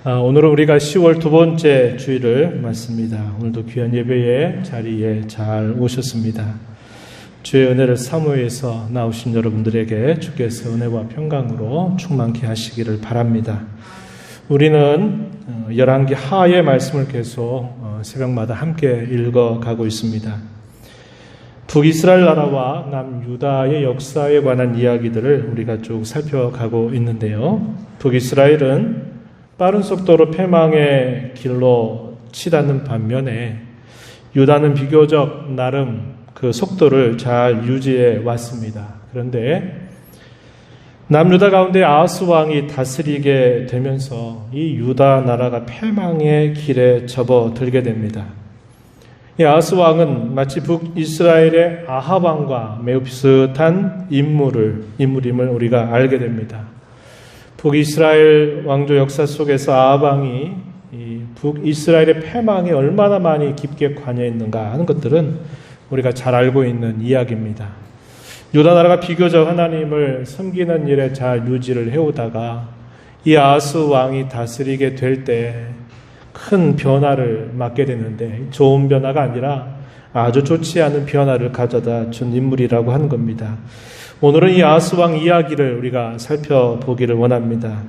오늘은 우리가 10월 두 번째 주일을 맞습니다. 오늘도 귀한 예배의 자리에 잘 오셨습니다. 주의 은혜를 사모해서 나오신 여러분들에게 주께서 은혜와 평강으로 충만케 하시기를 바랍니다. 우리는 열왕기 하의 말씀을 계속 새벽마다 함께 읽어가고 있습니다. 북이스라엘 나라와 남유다의 역사에 관한 이야기들을 우리가 쭉 살펴가고 있는데요. 북이스라엘은 빠른 속도로 패망의 길로 치닫는 반면에 유다는 비교적 나름 그 속도를 잘 유지해 왔습니다. 그런데 남유다 가운데 아하스 왕이 다스리게 되면서 이 유다 나라가 패망의 길에 접어들게 됩니다. 이 아하스 왕은 마치 북이스라엘의 아합 왕과 매우 비슷한 인물임을 우리가 알게 됩니다. 북이스라엘 왕조 역사 속에서 아합 왕이 이 북이스라엘의 패망에 얼마나 많이 깊게 관여했는가 하는 것들은 우리가 잘 알고 있는 이야기입니다. 유다 나라가 비교적 하나님을 섬기는 일에 잘 유지를 해오다가 이 아하스 왕이 다스리게 될 때 큰 변화를 맞게 되는데 좋은 변화가 아니라 아주 좋지 않은 변화를 가져다 준 인물이라고 하는 겁니다. 오늘은 이 아하스 왕 이야기를 우리가 살펴보기를 원합니다.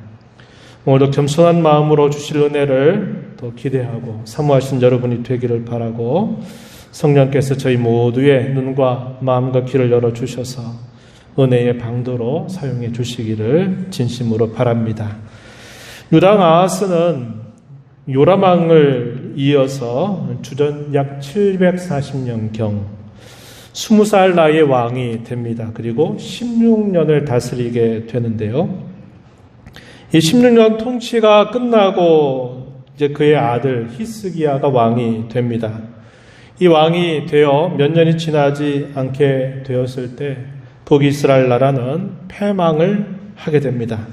오늘도 겸손한 마음으로 주실 은혜를 더 기대하고 사모하신 여러분이 되기를 바라고 성령께서 저희 모두의 눈과 마음과 귀를 열어주셔서 은혜의 방도로 사용해 주시기를 진심으로 바랍니다. 유다 아하스는 요람 왕을 이어서 주전 약 740년경 20살 나이의 왕이 됩니다. 그리고 16년을 다스리게 되는데요. 이 16년 통치가 끝나고 이제 그의 아들 히스기야가 왕이 됩니다. 이 왕이 되어 몇 년이 지나지 않게 되었을 때 북이스라엘 나라는 패망을 하게 됩니다.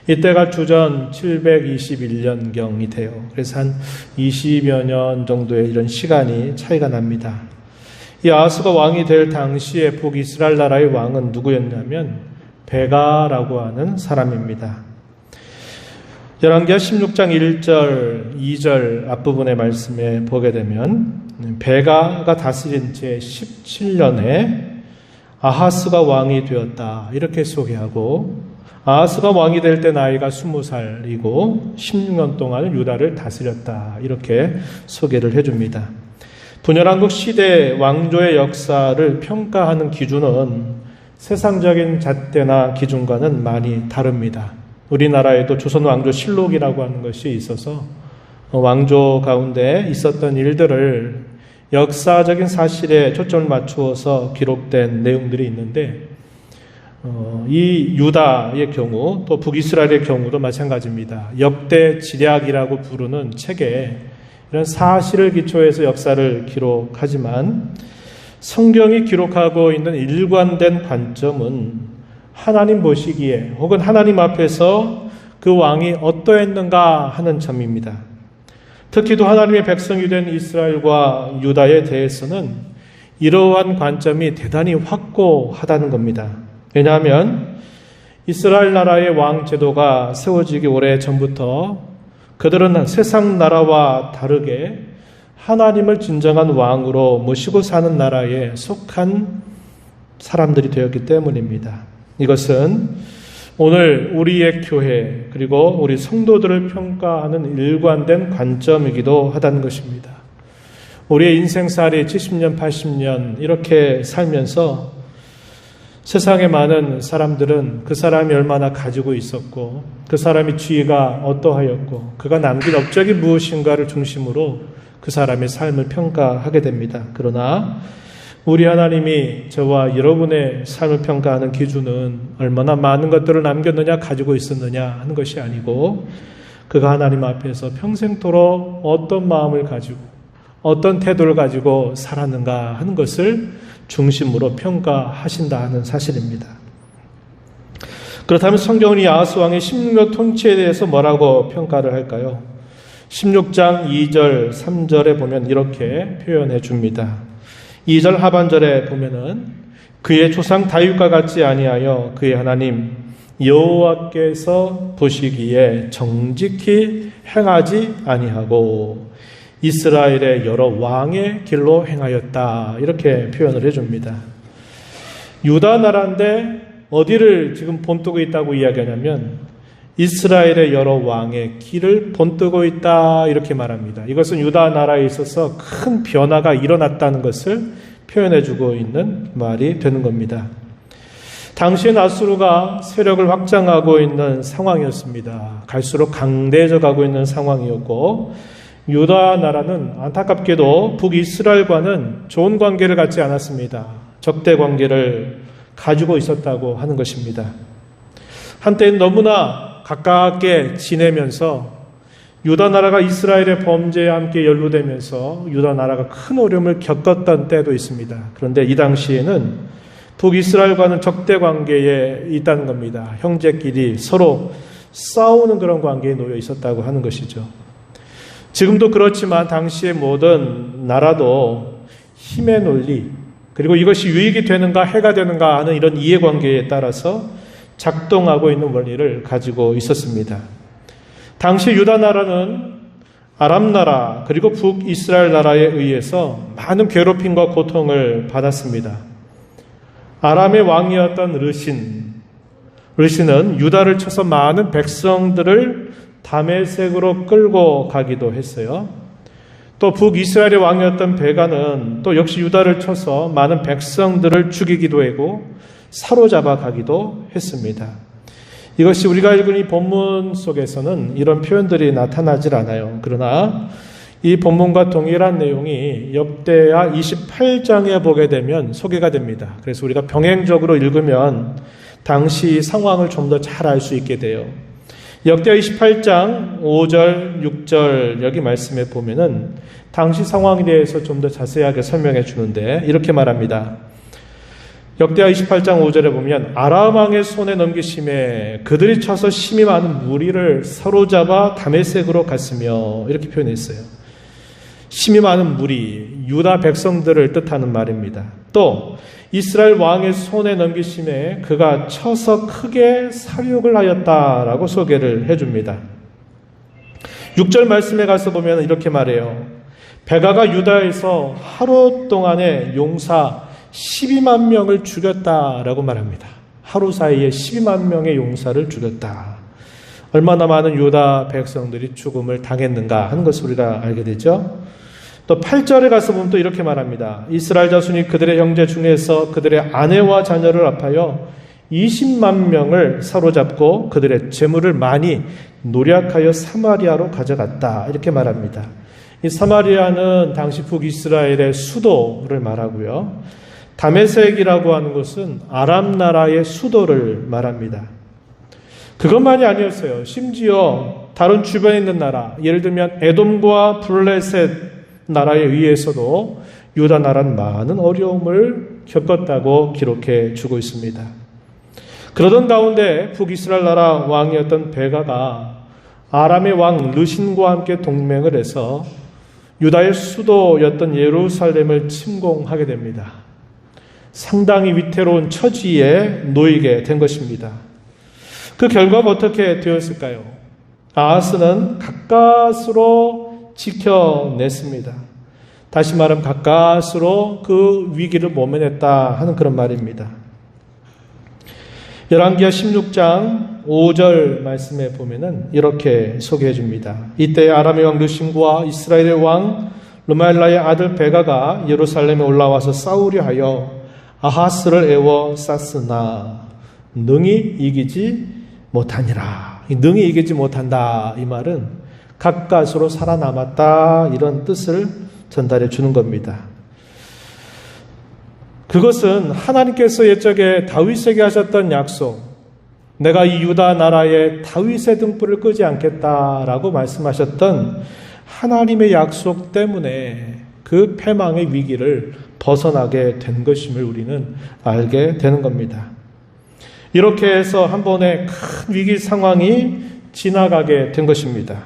이때가 주전 721년경이 돼요. 그래서 한 20여 년 정도의 이런 시간이 차이가 납니다. 이 아하스가 왕이 될 당시에 북이스라엘 나라의 왕은 누구였냐면 베가라고 하는 사람입니다. 열왕기하 16장 1절, 2절 앞부분의 말씀에 보게 되면 베가가 다스린 제 17년에 아하스가 왕이 되었다 이렇게 소개하고 아하스가 왕이 될 때 나이가 20살이고 16년 동안 유다를 다스렸다 이렇게 소개를 해줍니다. 분열한국 시대 왕조의 역사를 평가하는 기준은 세상적인 잣대나 기준과는 많이 다릅니다. 우리나라에도 조선왕조실록이라고 하는 것이 있어서 왕조 가운데 있었던 일들을 역사적인 사실에 초점을 맞추어서 기록된 내용들이 있는데 이 유다의 경우 또 북이스라엘의 경우도 마찬가지입니다. 역대지략이라고 부르는 책에 이런 사실을 기초해서 역사를 기록하지만 성경이 기록하고 있는 일관된 관점은 하나님 보시기에 혹은 하나님 앞에서 그 왕이 어떠했는가 하는 점입니다. 특히 또 하나님의 백성이 된 이스라엘과 유다에 대해서는 이러한 관점이 대단히 확고하다는 겁니다. 왜냐하면 이스라엘 나라의 왕 제도가 세워지기 오래전부터 그들은 세상 나라와 다르게 하나님을 진정한 왕으로 모시고 사는 나라에 속한 사람들이 되었기 때문입니다. 이것은 오늘 우리의 교회 그리고 우리 성도들을 평가하는 일관된 관점이기도 하다는 것입니다. 우리의 인생살이 70년, 80년 이렇게 살면서 세상의 많은 사람들은 그 사람이 얼마나 가지고 있었고 그 사람이 지위가 어떠하였고 그가 남긴 업적이 무엇인가를 중심으로 그 사람의 삶을 평가하게 됩니다. 그러나 우리 하나님이 저와 여러분의 삶을 평가하는 기준은 얼마나 많은 것들을 남겼느냐 가지고 있었느냐 하는 것이 아니고 그가 하나님 앞에서 평생토록 어떤 마음을 가지고 어떤 태도를 가지고 살았는가 하는 것을 중심으로 평가하신다 하는 사실입니다. 그렇다면 성경은 이 아하스 왕의 16년 통치에 대해서 뭐라고 평가를 할까요? 16장 2절, 3절에 보면 이렇게 표현해 줍니다. 2절 하반절에 보면은 그의 조상 다윗과 같지 아니하여 그의 하나님 여호와께서 보시기에 정직히 행하지 아니하고 이스라엘의 여러 왕의 길로 행하였다. 이렇게 표현을 해줍니다. 유다 나라인데 어디를 지금 본뜨고 있다고 이야기하냐면 이스라엘의 여러 왕의 길을 본뜨고 있다. 이렇게 말합니다. 이것은 유다 나라에 있어서 큰 변화가 일어났다는 것을 표현해주고 있는 말이 되는 겁니다. 당시엔 아수르가 세력을 확장하고 있는 상황이었습니다. 갈수록 강대해져 가고 있는 상황이었고 유다 나라는 안타깝게도 북이스라엘과는 좋은 관계를 갖지 않았습니다. 적대 관계를 가지고 있었다고 하는 것입니다. 한때는 너무나 가깝게 지내면서 유다 나라가 이스라엘의 범죄에 함께 연루되면서 유다 나라가 큰 어려움을 겪었던 때도 있습니다. 그런데 이 당시에는 북이스라엘과는 적대 관계에 있다는 겁니다. 형제끼리 서로 싸우는 그런 관계에 놓여 있었다고 하는 것이죠. 지금도 그렇지만 당시의 모든 나라도 힘의 논리, 그리고 이것이 유익이 되는가 해가 되는가 하는 이런 이해관계에 따라서 작동하고 있는 원리를 가지고 있었습니다. 당시 유다 나라는 아람 나라 그리고 북이스라엘 나라에 의해서 많은 괴롭힘과 고통을 받았습니다. 아람의 왕이었던 르신은 유다를 쳐서 많은 백성들을 다메섹으로 끌고 가기도 했어요. 또 북이스라엘의 왕이었던 베가는 또 역시 유다를 쳐서 많은 백성들을 죽이기도 하고 사로잡아 가기도 했습니다. 이것이 우리가 읽은 이 본문 속에서는 이런 표현들이 나타나질 않아요. 그러나 이 본문과 동일한 내용이 역대하 28장에 보게 되면 소개가 됩니다. 그래서 우리가 병행적으로 읽으면 당시 상황을 좀 더 잘 알 수 있게 돼요. 역대하 28장 5절, 6절 여기 말씀에 보면은 당시 상황에 대해서 좀 더 자세하게 설명해 주는데 이렇게 말합니다. 역대하 28장 5절에 보면 아람 왕의 손에 넘기심에 그들이 쳐서 심히 많은 무리를 사로잡아 다메섹으로 갔으며 이렇게 표현했어요. 심히 많은 무리, 유다 백성들을 뜻하는 말입니다. 또 이스라엘 왕의 손에 넘기심에 그가 쳐서 크게 살육을 하였다라고 소개를 해줍니다. 6절 말씀에 가서 보면 이렇게 말해요. 베가가 유다에서 하루 동안에 용사 12만 명을 죽였다라고 말합니다. 하루 사이에 12만 명의 용사를 죽였다. 얼마나 많은 유다 백성들이 죽음을 당했는가 하는 것을 우리가 알게 되죠. 또 8절에 가서 보면 또 이렇게 말합니다. 이스라엘 자손이 그들의 형제 중에서 그들의 아내와 자녀를 합하여 20만 명을 사로잡고 그들의 재물을 많이 노략하여 사마리아로 가져갔다. 이렇게 말합니다. 이 사마리아는 당시 북이스라엘의 수도를 말하고요. 다메섹이라고 하는 것은 아람 나라의 수도를 말합니다. 그것만이 아니었어요. 심지어 다른 주변에 있는 나라, 예를 들면 에돔과 블레셋 나라에 의해서도 유다 나라는 많은 어려움을 겪었다고 기록해 주고 있습니다. 그러던 가운데 북이스라엘 나라 왕이었던 베가가 아람의 왕 르신과 함께 동맹을 해서 유다의 수도였던 예루살렘을 침공하게 됩니다. 상당히 위태로운 처지에 놓이게 된 것입니다. 그 결과가 어떻게 되었을까요? 아하스는 가까스로 지켜냈습니다. 다시 말하면 가까스로 그 위기를 모면했다 하는 그런 말입니다. 열왕기하 16장 5절 말씀에 보면은 이렇게 소개해 줍니다. 이때 아람의 왕 르신과 이스라엘의 왕 르말라의 아들 베가가 예루살렘에 올라와서 싸우려 하여 아하스를 에워쌌으나 능히 이기지 못하니라. 능히 이기지 못한다. 이 말은 가까스로 살아남았다. 이런 뜻을 전달해 주는 겁니다. 그것은 하나님께서 옛적에 다윗에게 하셨던 약속, 내가 이 유다 나라에 다윗의 등불을 끄지 않겠다라고 말씀하셨던 하나님의 약속 때문에 그 패망의 위기를 벗어나게 된 것임을 우리는 알게 되는 겁니다. 이렇게 해서 한 번의 큰 위기 상황이 지나가게 된 것입니다.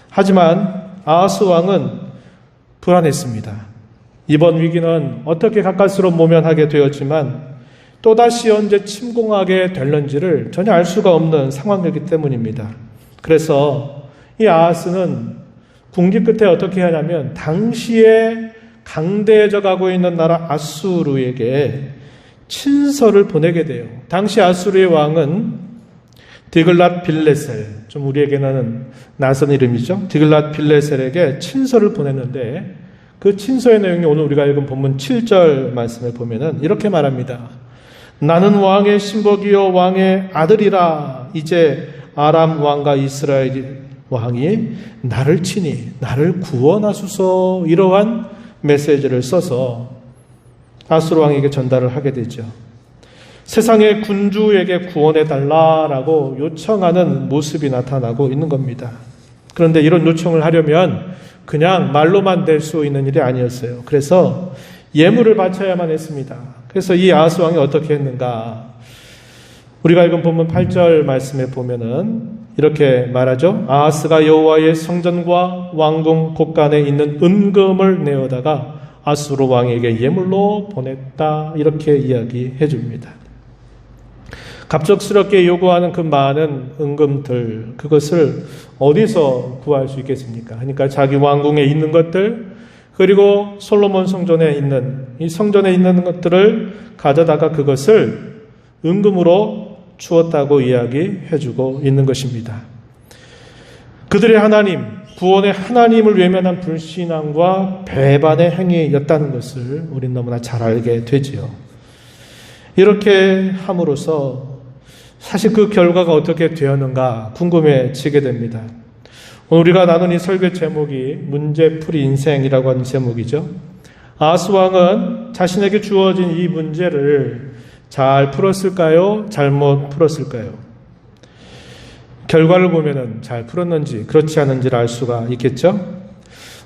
하지만 아하스 왕은 불안했습니다. 이번 위기는 어떻게 가까스로 모면하게 되었지만 또다시 언제 침공하게 될는지를 전혀 알 수가 없는 상황이기 때문입니다. 그래서 이 아하스는 궁지 끝에 어떻게 하냐면 당시에 강대해져 가고 있는 나라 아수르에게 친서를 보내게 돼요. 당시 아수르의 왕은 디글랏 빌레셀, 좀 우리에게는 낯선 이름이죠. 디글랏 빌레셀에게 친서를 보냈는데 그 친서의 내용이 오늘 우리가 읽은 본문 7절 말씀에 보면은 이렇게 말합니다. 나는 왕의 신복이요 왕의 아들이라. 이제 아람 왕과 이스라엘 왕이 나를 치니 나를 구원하소서. 이러한 메시지를 써서 아수르 왕에게 전달을 하게 되죠. 세상의 군주에게 구원해달라라고 요청하는 모습이 나타나고 있는 겁니다. 그런데 이런 요청을 하려면 그냥 말로만 될 수 있는 일이 아니었어요. 그래서 예물을 바쳐야만 했습니다. 그래서 이 아하스 왕이 어떻게 했는가? 우리가 읽은 본문 8절 말씀에 보면은 이렇게 말하죠. 아하스가 여호와의 성전과 왕궁 곳간에 있는 은금을 내어다가 아수르 왕에게 예물로 보냈다. 이렇게 이야기해 줍니다. 갑작스럽게 요구하는 그 많은 은금들, 그것을 어디서 구할 수 있겠습니까? 그러니까 자기 왕궁에 있는 것들, 그리고 솔로몬 성전에 있는, 이 성전에 있는 것들을 가져다가 그것을 은금으로 주었다고 이야기해 주고 있는 것입니다. 그들의 하나님, 구원의 하나님을 외면한 불신앙과 배반의 행위였다는 것을 우리는 너무나 잘 알게 되지요. 이렇게 함으로써 사실 그 결과가 어떻게 되었는가 궁금해지게 됩니다. 오늘 우리가 나눈 이 설교 제목이 문제풀이 인생이라고 하는 제목이죠. 아하스 왕은 자신에게 주어진 이 문제를 잘 풀었을까요? 잘못 풀었을까요? 결과를 보면은 잘 풀었는지 그렇지 않은지를 알 수가 있겠죠.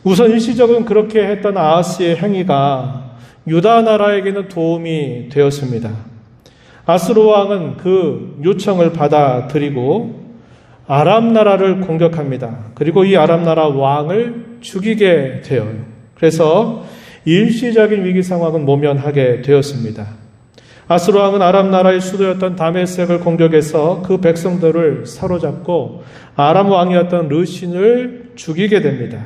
우선 일시적으로 그렇게 했던 아하스의 행위가 유다 나라에게는 도움이 되었습니다. 아수르 왕은 그 요청을 받아들이고 아람 나라를 공격합니다. 그리고 이 아람 나라 왕을 죽이게 되어요. 그래서 일시적인 위기 상황은 모면하게 되었습니다. 아수르 왕은 아람 나라의 수도였던 다메섹을 공격해서 그 백성들을 사로잡고 아람 왕이었던 르신을 죽이게 됩니다.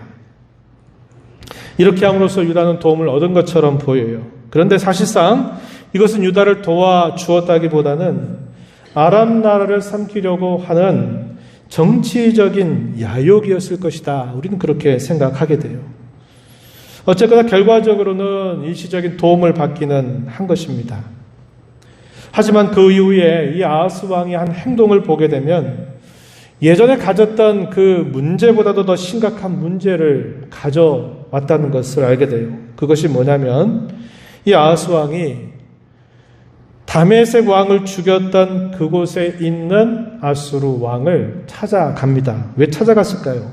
이렇게 함으로써 유다는 도움을 얻은 것처럼 보여요. 그런데 사실상 이것은 유다를 도와주었다기보다는 아람 나라를 삼키려고 하는 정치적인 야욕이었을 것이다. 우리는 그렇게 생각하게 돼요. 어쨌거나 결과적으로는 일시적인 도움을 받기는 한 것입니다. 하지만 그 이후에 이 아하스 왕이 한 행동을 보게 되면 예전에 가졌던 그 문제보다도 더 심각한 문제를 가져왔다는 것을 알게 돼요. 그것이 뭐냐면 이 아하스 왕이 다메섹 왕을 죽였던 그곳에 있는 아수르 왕을 찾아갑니다. 왜 찾아갔을까요?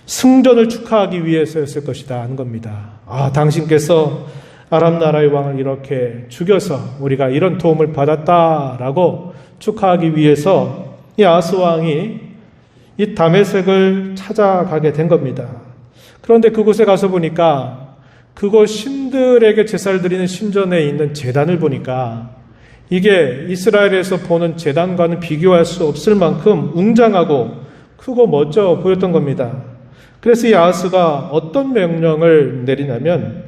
승전을 축하하기 위해서였을 것이다 하는 겁니다. 당신께서 아람 나라의 왕을 이렇게 죽여서 우리가 이런 도움을 받았다라고 축하하기 위해서 이 아하스 왕이 이 다메섹을 찾아가게 된 겁니다. 그런데 그곳에 가서 보니까 그곳 신들에게 제사를 드리는 신전에 있는 제단을 보니까 이게 이스라엘에서 보는 제단과는 비교할 수 없을 만큼 웅장하고 크고 멋져 보였던 겁니다. 그래서 이 아하스가 어떤 명령을 내리냐면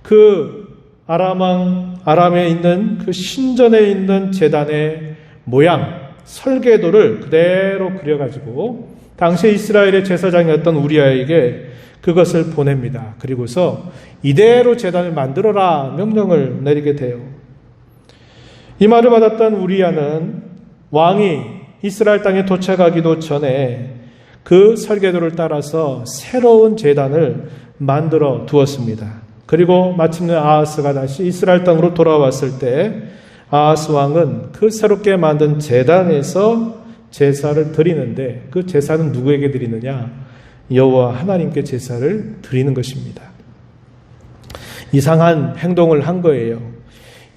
그 아람에 있는 그 신전에 있는 제단의 모양, 설계도를 그대로 그려가지고 당시 이스라엘의 제사장이었던 우리아에게 그것을 보냅니다. 그리고서 이대로 제단을 만들어라 명령을 내리게 돼요. 이 말을 받았던 우리아는 왕이 이스라엘 땅에 도착하기도 전에 그 설계도를 따라서 새로운 제단을 만들어 두었습니다. 그리고 마침내 아하스가 다시 이스라엘 땅으로 돌아왔을 때 아하스 왕은 그 새롭게 만든 제단에서 제사를 드리는데 그 제사는 누구에게 드리느냐? 여호와 하나님께 제사를 드리는 것입니다. 이상한 행동을 한 거예요.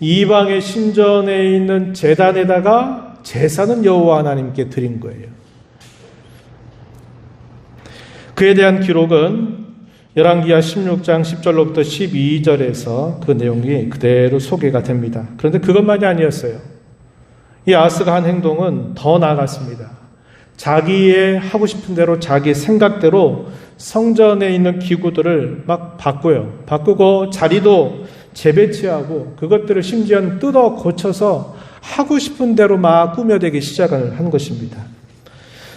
이방의 신전에 있는 제단에다가 제사는 여호와 하나님께 드린 거예요. 그에 대한 기록은 열왕기하 16장 10절로부터 12절에서 그 내용이 그대로 소개가 됩니다. 그런데 그것만이 아니었어요. 이 아하스가 한 행동은 더 나아갔습니다. 자기의 하고 싶은 대로 자기 생각대로 성전에 있는 기구들을 막 바꿔요. 바꾸고 자리도 재배치하고 그것들을 심지어는 뜯어 고쳐서 하고 싶은 대로 막 꾸며대기 시작을 한 것입니다.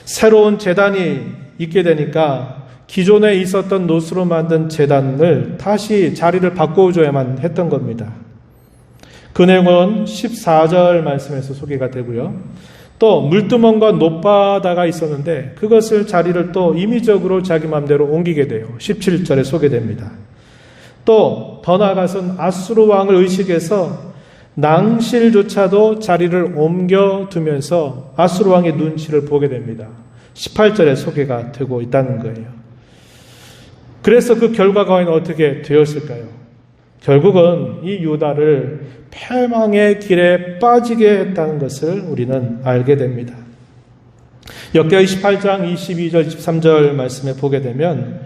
새로운 제단이 있게 되니까 기존에 있었던 노수로 만든 제단을 다시 자리를 바꿔줘야만 했던 겁니다. 그 내용은 14절 말씀에서 소개가 되고요. 또 물두멍과 높바다가 있었는데 그것을 자리를 또 임의적으로 자기 마음대로 옮기게 돼요. 17절에 소개됩니다. 또 더 나아가서는 아수르 왕을 의식해서 낭실조차도 자리를 옮겨두면서 아수르 왕의 눈치를 보게 됩니다. 18절에 소개가 되고 있다는 거예요. 그래서 그 결과가 과연 어떻게 되었을까요? 결국은 이 유다를 패망의 길에 빠지게 했다는 것을 우리는 알게 됩니다. 역대하 28장 22절 23절 말씀에 보게 되면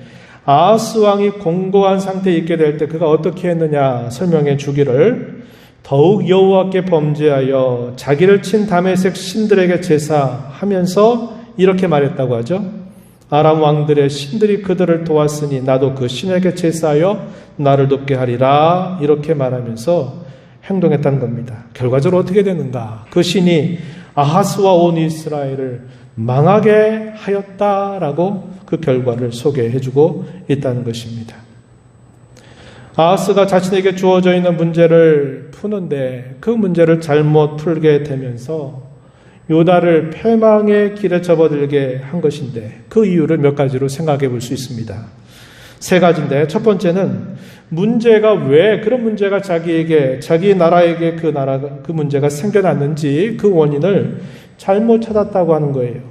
아하스 왕이 공고한 상태에 있게 될 때 그가 어떻게 했느냐 설명해 주기를 더욱 여호와께 범죄하여 자기를 친 다메섹 신들에게 제사하면서 이렇게 말했다고 하죠. 아람 왕들의 신들이 그들을 도왔으니 나도 그 신에게 제사하여 나를 돕게 하리라 이렇게 말하면서 행동했다는 겁니다. 결과적으로 어떻게 되는가? 그 신이 아하스와 온 이스라엘을 망하게 하였다라고 그 결과를 소개해주고 있다는 것입니다. 아하스가 자신에게 주어져 있는 문제를 푸는데 그 문제를 잘못 풀게 되면서 유다를 패망의 길에 접어들게 한 것인데 그 이유를 몇 가지로 생각해 볼 수 있습니다. 세 가지인데 첫 번째는 문제가 왜 그런 문제가 자기 나라에게 그 문제가 생겨났는지 그 원인을 잘못 찾았다고 하는 거예요.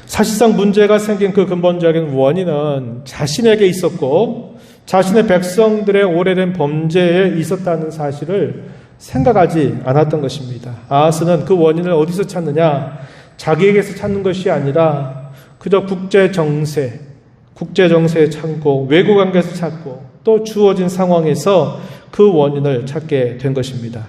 사실상 문제가 생긴 그 근본적인 원인은 자신에게 있었고 자신의 백성들의 오래된 범죄에 있었다는 사실을 생각하지 않았던 것입니다. 아하스는 그 원인을 어디서 찾느냐? 자기에게서 찾는 것이 아니라 그저 국제 정세에 찾고 외국 관계에서 찾고 또 주어진 상황에서 그 원인을 찾게 된 것입니다.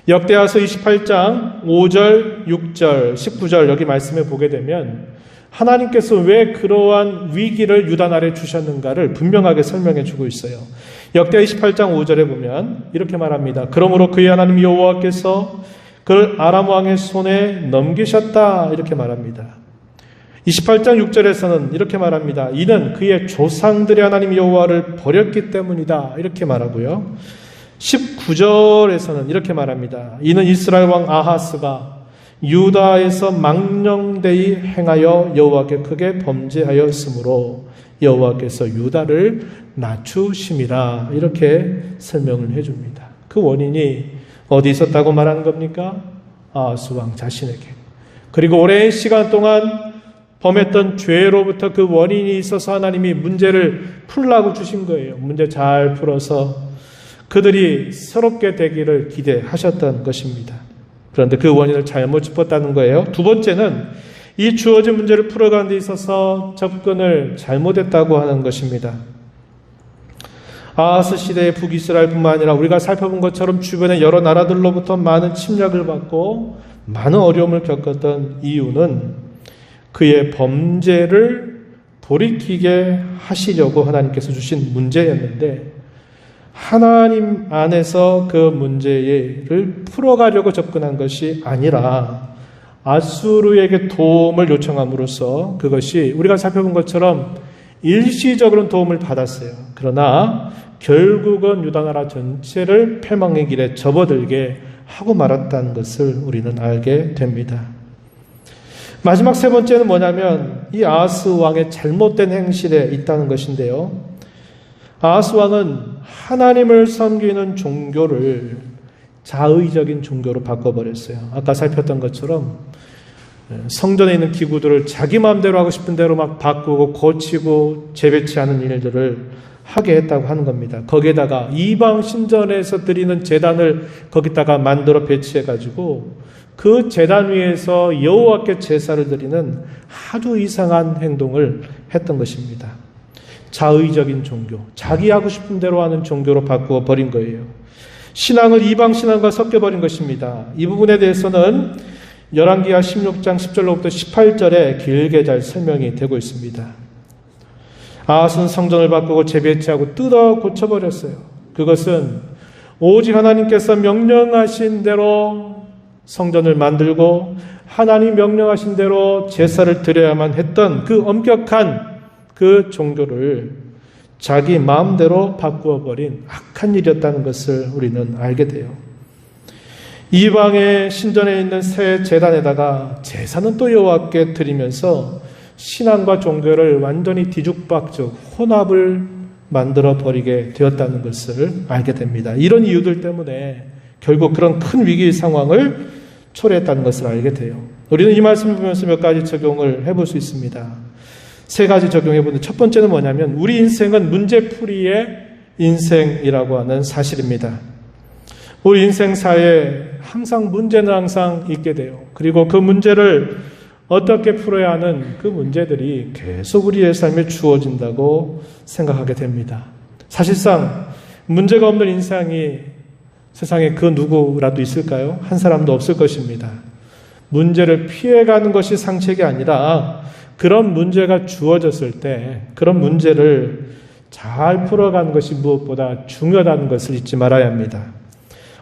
역대하서 28장 5절, 6절, 19절 여기 말씀에 보게 되면 하나님께서 왜 그러한 위기를 유다 나라에 주셨는가를 분명하게 설명해 주고 있어요. 역대 28장 5절에 보면 이렇게 말합니다. 그러므로 그의 하나님 여호와께서 그를 아람 왕의 손에 넘기셨다 이렇게 말합니다. 28장 6절에서는 이렇게 말합니다. 이는 그의 조상들의 하나님 여호와를 버렸기 때문이다 이렇게 말하고요. 19절에서는 이렇게 말합니다. 이는 이스라엘 왕 아하스가 유다에서 망령되이 행하여 여호와께 크게 범죄하였으므로 여호와께서 유다를 낮추심이라 이렇게 설명을 해줍니다. 그 원인이 어디 있었다고 말하는 겁니까? 아하스 왕 자신에게. 그리고 오랜 시간 동안 범했던 죄로부터 그 원인이 있어서 하나님이 문제를 풀라고 주신 거예요. 문제 잘 풀어서 그들이 새롭게 되기를 기대하셨던 것입니다. 그런데 그 원인을 잘못 짚었다는 거예요. 두 번째는 이 주어진 문제를 풀어가는 데 있어서 접근을 잘못했다고 하는 것입니다. 아하스 시대의 북이스라엘뿐만 아니라 우리가 살펴본 것처럼 주변의 여러 나라들로부터 많은 침략을 받고 많은 어려움을 겪었던 이유는 그의 범죄를 돌이키게 하시려고 하나님께서 주신 문제였는데 하나님 안에서 그 문제를 풀어가려고 접근한 것이 아니라 아수르에게 도움을 요청함으로써 그것이 우리가 살펴본 것처럼 일시적으로는 도움을 받았어요. 그러나 결국은 유다나라 전체를 패망의 길에 접어들게 하고 말았다는 것을 우리는 알게 됩니다. 마지막 세 번째는 뭐냐면 이 아하스 왕의 잘못된 행실에 있다는 것인데요. 아하스 왕은 하나님을 섬기는 종교를 자의적인 종교로 바꿔버렸어요. 아까 살폈던 것처럼 성전에 있는 기구들을 자기 마음대로 하고 싶은 대로 막 바꾸고 고치고 재배치하는 일들을 하게 했다고 하는 겁니다. 거기에다가 이방 신전에서 드리는 제단을 거기다가 만들어 배치해가지고 그 제단 위에서 여호와께 제사를 드리는 아주 이상한 행동을 했던 것입니다. 자의적인 종교, 자기 하고 싶은 대로 하는 종교로 바꾸어 버린 거예요. 신앙을 이방 신앙과 섞여버린 것입니다. 이 부분에 대해서는 열왕기하 16장 10절로부터 18절에 길게 잘 설명이 되고 있습니다. 아하스는 성전을 바꾸고 재배치하고 뜯어 고쳐버렸어요. 그것은 오직 하나님께서 명령하신 대로 성전을 만들고 하나님 명령하신 대로 제사를 드려야만 했던 그 엄격한 그 종교를 자기 마음대로 바꾸어버린 악한 일이었다는 것을 우리는 알게 돼요. 이방의 신전에 있는 새 제단에다가 제사는 또 여호와께 드리면서 신앙과 종교를 완전히 뒤죽박죽 혼합을 만들어 버리게 되었다는 것을 알게 됩니다. 이런 이유들 때문에 결국 그런 큰 위기 상황을 초래했다는 것을 알게 돼요. 우리는 이 말씀을 보면서 몇 가지 적용을 해볼 수 있습니다. 세 가지 적용해 보는데 첫 번째는 뭐냐면 우리 인생은 문제풀이의 인생이라고 하는 사실입니다. 우리 인생사에 항상 문제는 항상 있게 돼요. 그리고 그 문제를 어떻게 풀어야 하는 그 문제들이 계속 우리의 삶에 주어진다고 생각하게 됩니다. 사실상 문제가 없는 인생이 세상에 그 누구라도 있을까요? 한 사람도 없을 것입니다. 문제를 피해가는 것이 상책이 아니라 그런 문제가 주어졌을 때 그런 문제를 잘 풀어가는 것이 무엇보다 중요하다는 것을 잊지 말아야 합니다.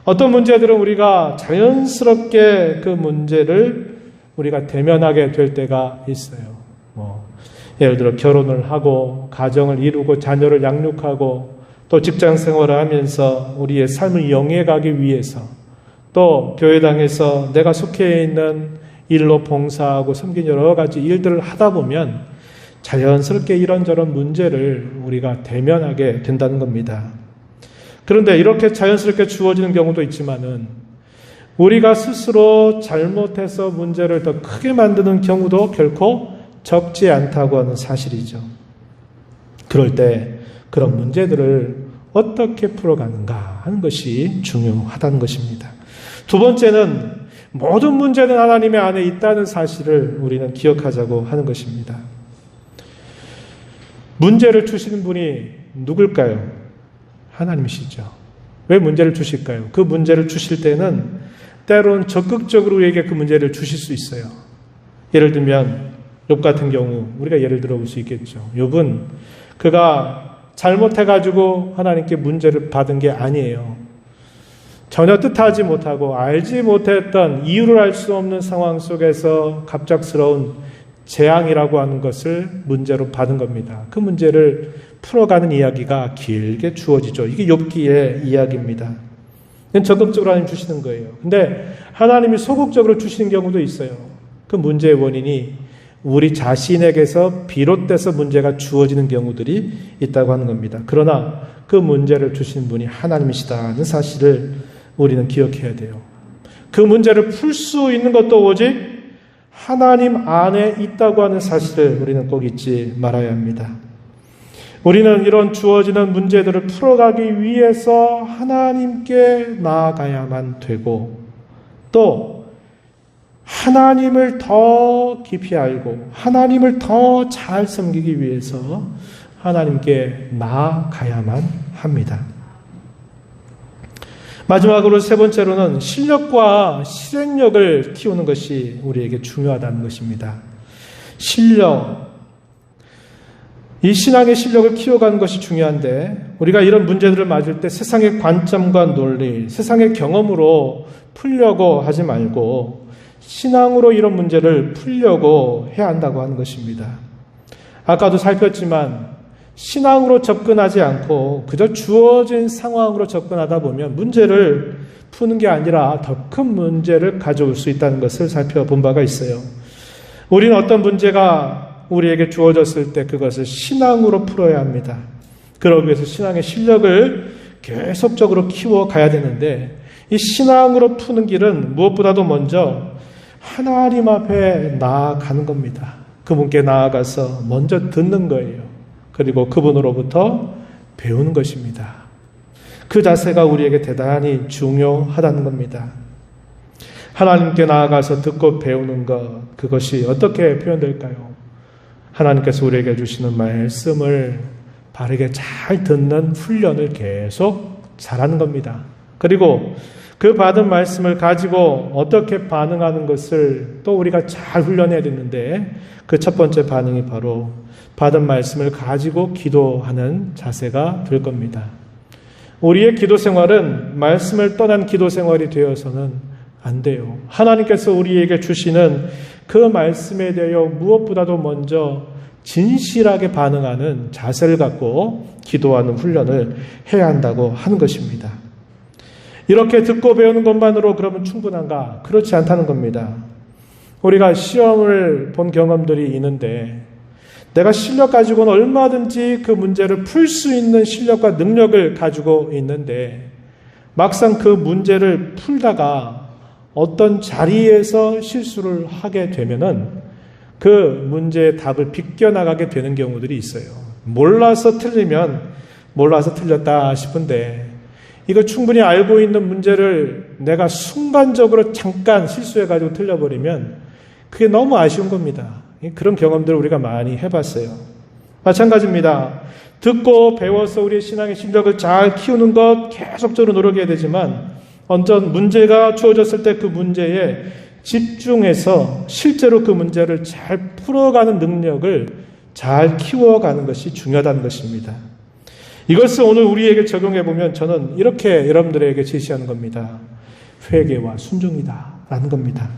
어떤 문제들은 우리가 자연스럽게 그 문제를 우리가 대면하게 될 때가 있어요. 예를 들어 결혼을 하고 가정을 이루고 자녀를 양육하고 또 직장 생활을 하면서 우리의 삶을 영위해가기 위해서 또 교회당에서 내가 속해 있는 일로 봉사하고 섬긴 여러 가지 일들을 하다 보면 자연스럽게 이런저런 문제를 우리가 대면하게 된다는 겁니다. 그런데 이렇게 자연스럽게 주어지는 경우도 있지만은 우리가 스스로 잘못해서 문제를 더 크게 만드는 경우도 결코 적지 않다고 하는 사실이죠. 그럴 때 그런 문제들을 어떻게 풀어가는가 하는 것이 중요하다는 것입니다. 두 번째는 모든 문제는 하나님의 안에 있다는 사실을 우리는 기억하자고 하는 것입니다. 문제를 주시는 분이 누굴까요? 하나님이시죠. 왜 문제를 주실까요? 그 문제를 주실 때는 때로는 적극적으로 우리에게 그 문제를 주실 수 있어요. 예를 들면 욥 같은 경우 우리가 예를 들어볼 수 있겠죠. 욥은 그가 잘못해가지고 하나님께 문제를 받은 게 아니에요. 전혀 뜻하지 못하고 알지 못했던 이유를 알 수 없는 상황 속에서 갑작스러운 재앙이라고 하는 것을 문제로 받은 겁니다. 그 문제를 풀어가는 이야기가 길게 주어지죠. 이게 욥기의 이야기입니다. 적극적으로 하나님 주시는 거예요. 근데 하나님이 소극적으로 주시는 경우도 있어요. 그 문제의 원인이 우리 자신에게서 비롯돼서 문제가 주어지는 경우들이 있다고 하는 겁니다. 그러나 그 문제를 주시는 분이 하나님이시다는 사실을 우리는 기억해야 돼요. 그 문제를 풀 수 있는 것도 오직 하나님 안에 있다고 하는 사실을 우리는 꼭 잊지 말아야 합니다. 우리는 이런 주어지는 문제들을 풀어가기 위해서 하나님께 나아가야만 되고 또 하나님을 더 깊이 알고 하나님을 더 잘 섬기기 위해서 하나님께 나아가야만 합니다. 마지막으로 세 번째로는 실력과 실행력을 키우는 것이 우리에게 중요하다는 것입니다. 실력, 이 신앙의 실력을 키워가는 것이 중요한데 우리가 이런 문제들을 맞을 때 세상의 관점과 논리, 세상의 경험으로 풀려고 하지 말고 신앙으로 이런 문제를 풀려고 해야 한다고 하는 것입니다. 아까도 살폈지만 신앙으로 접근하지 않고 그저 주어진 상황으로 접근하다 보면 문제를 푸는 게 아니라 더 큰 문제를 가져올 수 있다는 것을 살펴본 바가 있어요. 우리는 어떤 문제가 우리에게 주어졌을 때 그것을 신앙으로 풀어야 합니다. 그러기 위해서 신앙의 실력을 계속적으로 키워가야 되는데 이 신앙으로 푸는 길은 무엇보다도 먼저 하나님 앞에 나아가는 겁니다. 그분께 나아가서 먼저 듣는 거예요. 그리고 그분으로부터 배우는 것입니다. 그 자세가 우리에게 대단히 중요하다는 겁니다. 하나님께 나아가서 듣고 배우는 것, 그것이 어떻게 표현될까요? 하나님께서 우리에게 주시는 말씀을 바르게 잘 듣는 훈련을 계속 잘하는 겁니다. 그리고 그 받은 말씀을 가지고 어떻게 반응하는 것을 또 우리가 잘 훈련해야 되는데 그 첫 번째 반응이 바로 받은 말씀을 가지고 기도하는 자세가 될 겁니다. 우리의 기도 생활은 말씀을 떠난 기도 생활이 되어서는 안 돼요. 하나님께서 우리에게 주시는 그 말씀에 대하여 무엇보다도 먼저 진실하게 반응하는 자세를 갖고 기도하는 훈련을 해야 한다고 하는 것입니다. 이렇게 듣고 배우는 것만으로 그러면 충분한가? 그렇지 않다는 겁니다. 우리가 시험을 본 경험들이 있는데 내가 실력 가지고는 얼마든지 그 문제를 풀 수 있는 실력과 능력을 가지고 있는데 막상 그 문제를 풀다가 어떤 자리에서 실수를 하게 되면은 그 문제의 답을 비껴나가게 되는 경우들이 있어요. 몰라서 틀리면 몰라서 틀렸다 싶은데 이거 충분히 알고 있는 문제를 내가 순간적으로 잠깐 실수해가지고 틀려버리면 그게 너무 아쉬운 겁니다. 그런 경험들을 우리가 많이 해봤어요. 마찬가지입니다. 듣고 배워서 우리의 신앙의 실력을 잘 키우는 것 계속적으로 노력해야 되지만 어떤 문제가 주어졌을 때 그 문제에 집중해서 실제로 그 문제를 잘 풀어가는 능력을 잘 키워가는 것이 중요하다는 것입니다. 이것을 오늘 우리에게 적용해 보면 저는 이렇게 여러분들에게 제시하는 겁니다. 회개와 순종이다라는 겁니다.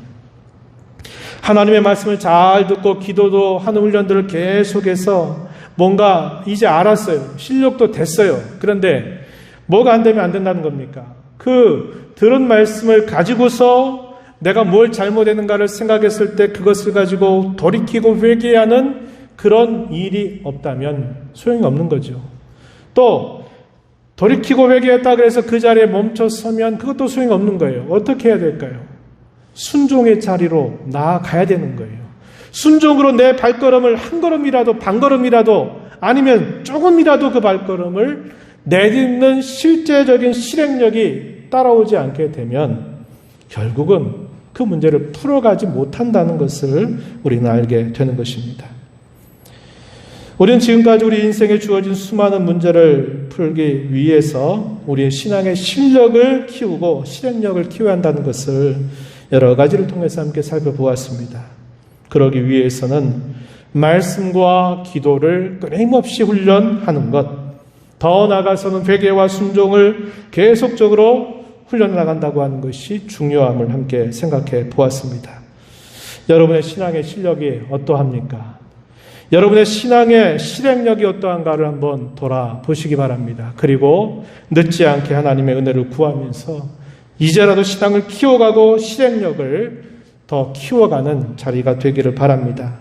하나님의 말씀을 잘 듣고 기도도 하는 훈련들을 계속해서 뭔가 이제 알았어요. 실력도 됐어요. 그런데 뭐가 안 되면 안 된다는 겁니까? 그 들은 말씀을 가지고서 내가 뭘 잘못했는가를 생각했을 때 그것을 가지고 돌이키고 회개하는 그런 일이 없다면 소용이 없는 거죠. 또 돌이키고 회개했다 그래서 그 자리에 멈춰 서면 그것도 소용이 없는 거예요. 어떻게 해야 될까요? 순종의 자리로 나아가야 되는 거예요. 순종으로 내 발걸음을 한 걸음이라도 반 걸음이라도 아니면 조금이라도 그 발걸음을 내딛는 실제적인 실행력이 따라오지 않게 되면 결국은 그 문제를 풀어가지 못한다는 것을 우리는 알게 되는 것입니다. 우리는 지금까지 우리 인생에 주어진 수많은 문제를 풀기 위해서 우리의 신앙의 실력을 키우고 실행력을 키워야 한다는 것을 여러 가지를 통해서 함께 살펴보았습니다. 그러기 위해서는 말씀과 기도를 끊임없이 훈련하는 것, 더 나아가서는 회개와 순종을 계속적으로 훈련해 나간다고 하는 것이 중요함을 함께 생각해 보았습니다. 여러분의 신앙의 실력이 어떠합니까? 여러분의 신앙의 실행력이 어떠한가를 한번 돌아보시기 바랍니다. 그리고 늦지 않게 하나님의 은혜를 구하면서 이제라도 신앙을 키워가고 실행력을 더 키워가는 자리가 되기를 바랍니다.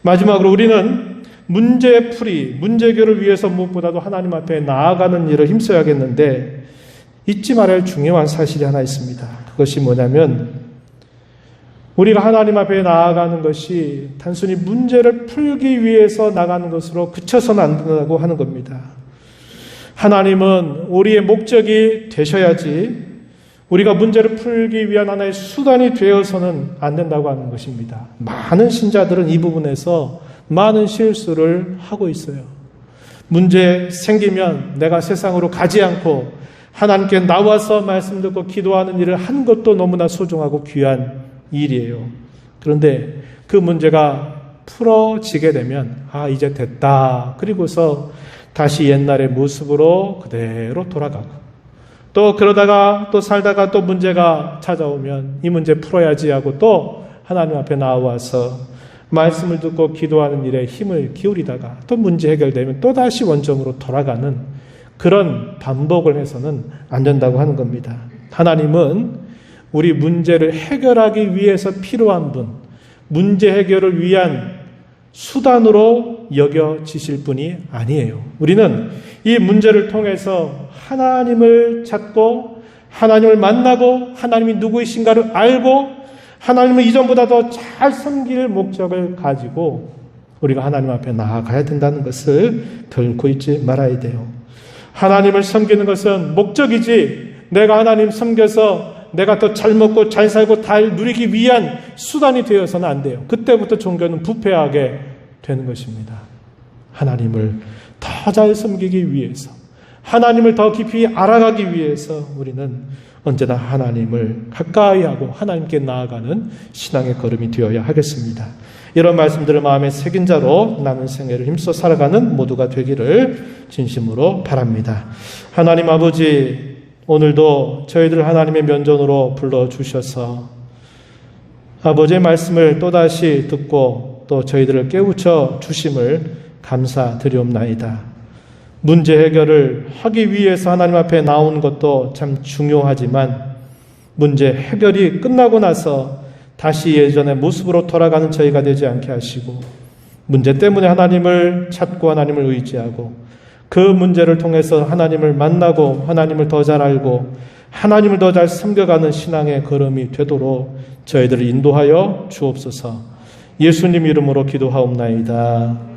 마지막으로 우리는 문제풀이, 문제결을 위해서 무엇보다도 하나님 앞에 나아가는 일을 힘써야겠는데 잊지 말아야 할 중요한 사실이 하나 있습니다. 그것이 뭐냐면 우리가 하나님 앞에 나아가는 것이 단순히 문제를 풀기 위해서 나가는 것으로 그쳐서는 안 된다고 하는 겁니다. 하나님은 우리의 목적이 되셔야지 우리가 문제를 풀기 위한 하나의 수단이 되어서는 안 된다고 하는 것입니다. 많은 신자들은 이 부분에서 많은 실수를 하고 있어요. 문제 생기면 내가 세상으로 가지 않고 하나님께 나와서 말씀 듣고 기도하는 일을 한 것도 너무나 소중하고 귀한 일이에요. 그런데 그 문제가 풀어지게 되면 이제 됐다. 그리고서 다시 옛날의 모습으로 그대로 돌아가고 또 그러다가 또 살다가 또 문제가 찾아오면 이 문제 풀어야지 하고 또 하나님 앞에 나와서 말씀을 듣고 기도하는 일에 힘을 기울이다가 또 문제 해결되면 또 다시 원점으로 돌아가는 그런 반복을 해서는 안 된다고 하는 겁니다. 하나님은 우리 문제를 해결하기 위해서 필요한 분, 문제 해결을 위한 수단으로 여겨지실 분이 아니에요. 우리는 이 문제를 통해서 하나님을 찾고 하나님을 만나고 하나님이 누구이신가를 알고 하나님을 이전보다 더 잘 섬길 목적을 가지고 우리가 하나님 앞에 나아가야 된다는 것을 결코 잊지 말아야 돼요. 하나님을 섬기는 것은 목적이지 내가 하나님 섬겨서 내가 더 잘 먹고 잘 살고 잘 누리기 위한 수단이 되어서는 안 돼요. 그때부터 종교는 부패하게 되는 것입니다. 하나님을 더 잘 섬기기 위해서, 하나님을 더 깊이 알아가기 위해서 우리는 언제나 하나님을 가까이 하고 하나님께 나아가는 신앙의 걸음이 되어야 하겠습니다. 이런 말씀들을 마음에 새긴 자로 남은 생애를 힘써 살아가는 모두가 되기를 진심으로 바랍니다. 하나님 아버지, 오늘도 저희들 하나님의 면전으로 불러주셔서 아버지의 말씀을 또다시 듣고 또 저희들을 깨우쳐 주심을 감사드리옵나이다. 문제 해결을 하기 위해서 하나님 앞에 나온 것도 참 중요하지만 문제 해결이 끝나고 나서 다시 예전의 모습으로 돌아가는 저희가 되지 않게 하시고, 문제 때문에 하나님을 찾고 하나님을 의지하고 그 문제를 통해서 하나님을 만나고 하나님을 더 잘 알고 하나님을 더 잘 섬겨가는 신앙의 걸음이 되도록 저희들을 인도하여 주옵소서. 예수님 이름으로 기도하옵나이다.